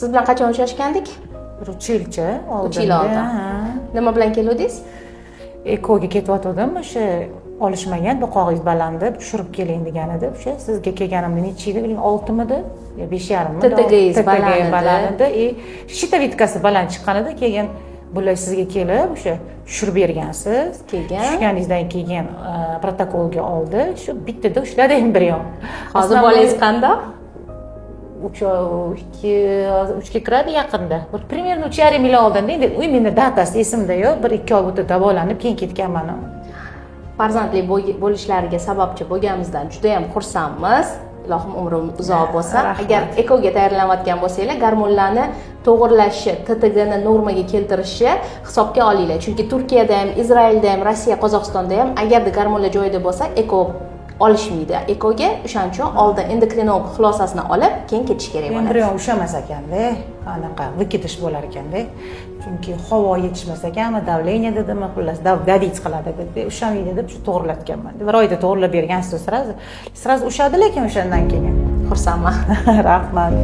Siz bilan qachon uchrashgandik? 3 yilcha oldin. 3 yil oldin. Nima bilan keluvdingiz? Ekoga ketayotgandim, o'sha olishmagan, buqog'ingiz baland deb tushirib keling degan edi. O'sha sizga kelganimda necha edi? 6midi? Yo 5,5midi? TTGingiz baland edi. Shitavitkasi baland chiqqan edi, keyin bular sizga kelib o'sha tushirib bergansiz. Tushganingizdan keyin protokolga oldi. Shu bittada ushladi embrion. Hozir bolangiz qanday? 3ga kiradi yaqinda. Bir примерно 3,5 yil oldin endi u meni datasi esimda yo'q. 1-2 oy o'tib davolanib keyin ketganman. Farzandli bo'lishlariga sababchi bo'lganimizdan juda ham xursandmiz. Ilohim umri uzoq bo'lsin. Agar ekoga tayyorlanayotgan bo'lsanglar, gormonlarni to'g'irlashi, TTGni normaga keltirishi hisobga olinglar. Chunki Turkiyada ham, Izraelda ham, Rossiya, Qozog'istonda ham agarda gormonlar joyida bo'lsa, eko olishmaydi. Ekoga o'shaning uchun oldin endokrinolog xulosasini olib, keyin ketish kerak bo'ladi. Embrion ushamas ekanda, anaqa vykitish bo'lar ekanda. Chunki havo yetishmas ekanmi, давление dedimi, xullas dadit qiladi deb, ushamaydi deb shu to'g'irlatganman. Bir oyda to'g'irlab bergansiz sразу ushadi, lekin o'shandan keyin xursandman. Rahmat.